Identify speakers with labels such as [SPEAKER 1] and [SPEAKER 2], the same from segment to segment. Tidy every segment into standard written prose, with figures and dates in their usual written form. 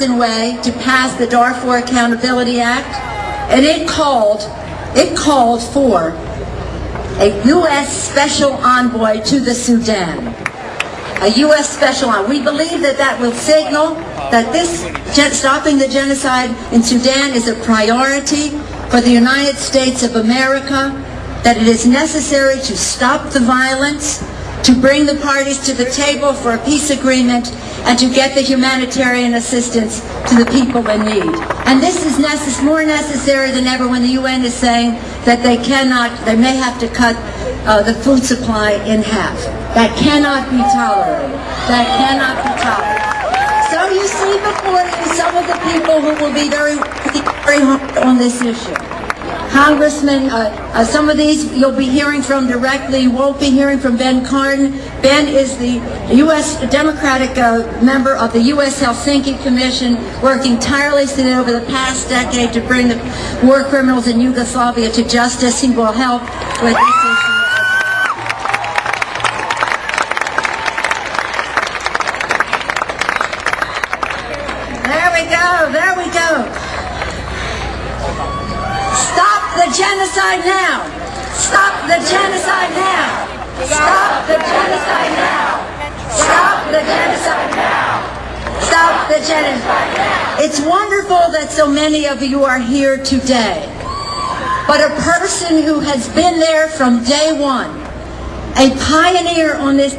[SPEAKER 1] way to pass the Darfur Accountability Act, and it called for a U.S. special envoy to the Sudan. A U.S. special envoy. We believe that will signal that stopping the genocide in Sudan is a priority for the United States of America, that it is necessary to stop the violence, to bring the parties to the table for a peace agreement, and to get the humanitarian assistance to the people in need. And this is more necessary than ever when the UN is saying that they may have to cut the food supply in half. That cannot be tolerated. That cannot be tolerated. So you see before you some of the people who will be very hard on this issue. Congressman, some of these you'll be hearing from directly. You won't be hearing from Ben Cardin. Ben is the U.S. Democratic member of the U.S. Helsinki Commission, working tirelessly over the past decade to bring the war criminals in Yugoslavia to justice. He will help with this issue. There we go. Stop the genocide now! Stop the genocide now! Stop the genocide now! Stop the genocide now! Stop the genocide now! It's wonderful that so many of you are here today. But a person who has been there from day one, a pioneer on this,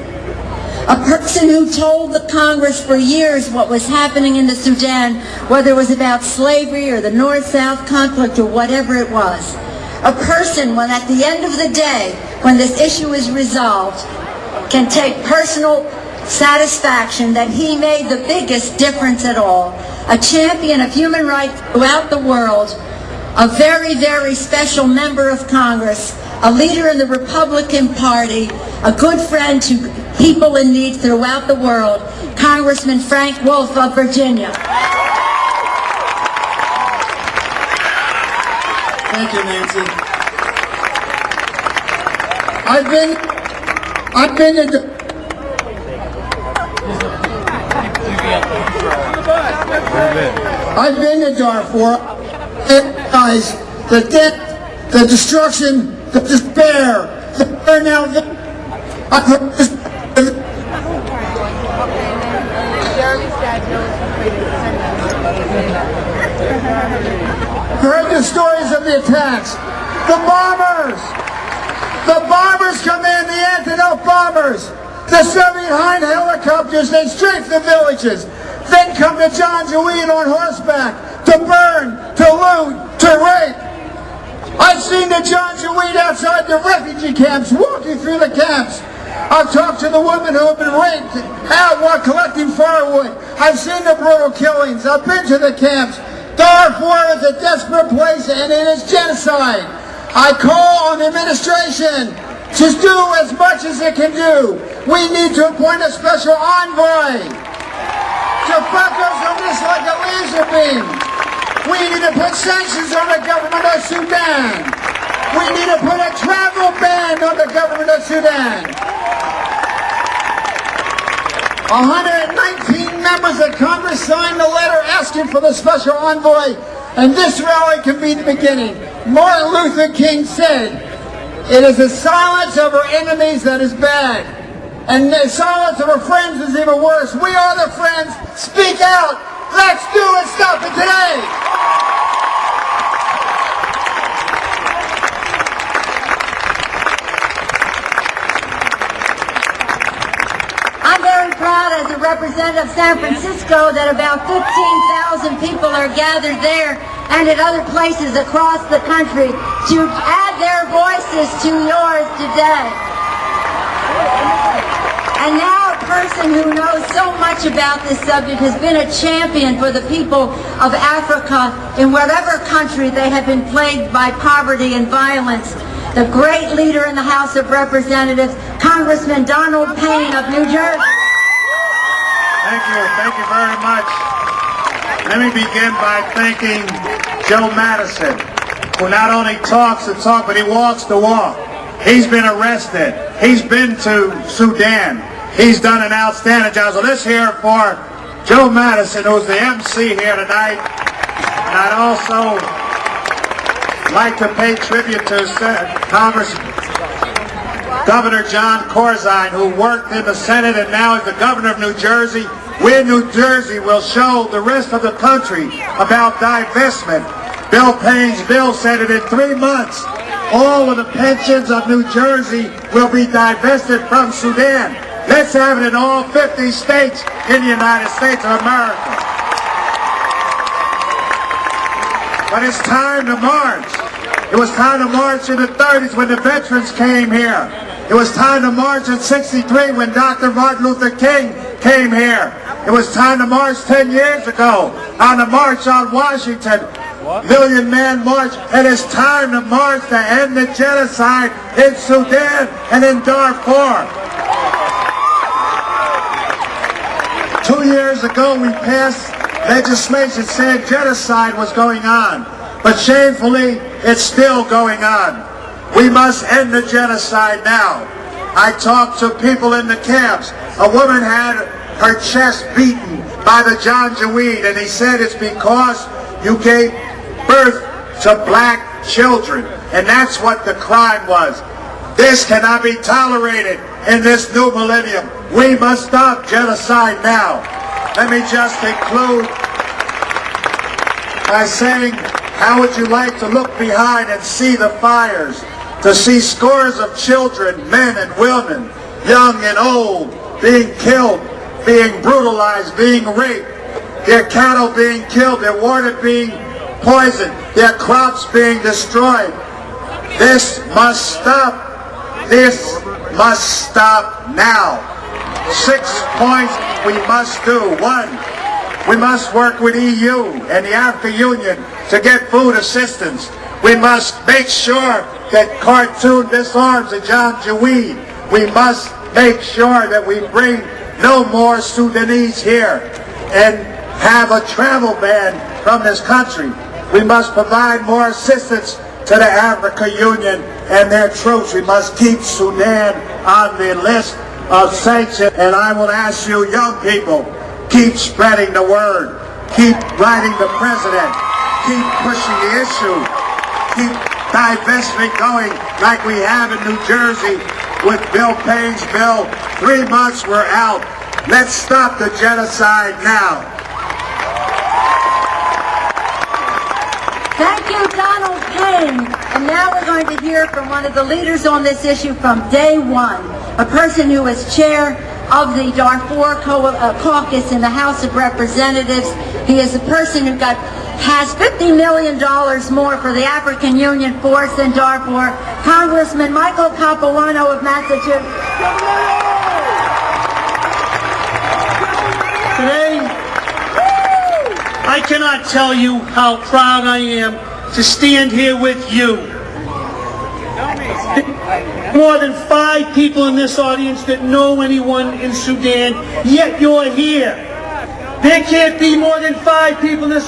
[SPEAKER 1] a person who told the Congress for years what was happening in the Sudan, whether it was about slavery or the North-South conflict or whatever it was. A person, when at the end of the day, when this issue is resolved, can take personal satisfaction that he made the biggest difference at all. A champion of human rights throughout the world, a very, very special member of Congress, a leader in the Republican Party, a good friend to people in need throughout the world, Congressman Frank Wolf of Virginia.
[SPEAKER 2] Thank you, Nancy. I've been to Darfur. Guys, the death, the destruction, the despair, the burnout. I've heard the stories of the attacks. The bombers come in, the antidote bombers. The Soviet Hind helicopters, they strafe the villages. Then come the Janjaweed on horseback to burn, to loot, to rape. I've seen the Janjaweed outside the refugee camps, walking through the camps. I've talked to the women who have been raped out while collecting firewood. I've seen the brutal killings. I've been to the camps. Darfur is a desperate place, and it is genocide. I call on the administration to do as much as it can do. We need to appoint a special envoy to focus on this like a laser beam. We need to put sanctions on the government of Sudan. We need to put a travel ban on the government of Sudan. 119 members of Congress signed the letter asking for the special envoy, and this rally can be the beginning. Martin Luther King said, "It is the silence of our enemies that is bad, and the silence of our friends is even worse." We are the friends. Speak out. Let's do it. Stop it today.
[SPEAKER 1] I'm very proud as a representative of San Francisco that about 15,000 people are gathered there and at other places across the country to add their voices to yours today. And now a person who knows so much about this subject, has been a champion for the people of Africa in whatever country they have been plagued by poverty and violence. The great leader in the House of Representatives, Congressman Donald Payne of New Jersey.
[SPEAKER 3] Thank you very much. Let me begin by thanking Joe Madison, who not only talks the talk, but he walks the walk. He's been arrested. He's been to Sudan. He's done an outstanding job. So let's hear it for Joe Madison, who's the MC here tonight. And I'd also like to pay tribute to Governor John Corzine, who worked in the Senate and now is the governor of New Jersey. We in New Jersey will show the rest of the country about divestment. Bill Payne's bill said that in 3 months, all of the pensions of New Jersey will be divested from Sudan. Let's have it in all 50 states in the United States of America. But it's time to march. It was time to march in the 30s when the veterans came here. It was time to march in '63 when Dr. Martin Luther King came here. It was time to march 10 years ago on the March on Washington, million-man march. And it's time to march to end the genocide in Sudan and in Darfur. 2 years ago, we passed legislation saying genocide was going on. But shamefully, it's still going on. We must end the genocide now. I talked to people in the camps. A woman had her chest beaten by the Janjaweed, and he said it's because you gave birth to black children. And that's what the crime was. This cannot be tolerated in this new millennium. We must stop genocide now. Let me just conclude by saying, how would you like to look behind and see the fires? To see scores of children, men and women, young and old, being killed, being brutalized, being raped, their cattle being killed, their water being poisoned, their crops being destroyed. This must stop. This must stop now. 6 points we must do. 1, we must work with EU and the African Union to get food assistance. We must make sure that Khartoum disarms the Janjaweed. We must make sure that we bring no more Sudanese here and have a travel ban from this country. We must provide more assistance to the African Union and their troops. We must keep Sudan on the list of sanctions. And I will ask you, young people, keep spreading the word. Keep writing the president. Keep pushing the issue. Keep divestment going like we have in New Jersey with Bill Payne's bill. 3 months, we're out. Let's stop the genocide now.
[SPEAKER 1] Thank you, Donald Payne. And now we're going to hear from one of the leaders on this issue from day one, a person who was chair of the Darfur caucus in the House of Representatives. He is a person who has $50 million more for the African Union force in Darfur. Congressman Michael Capuano of Massachusetts.
[SPEAKER 4] Today, I cannot tell you how proud I am to stand here with you. More than 5 people in this audience that know anyone in Sudan, yet you're here. There can't be more than 5 people in this audience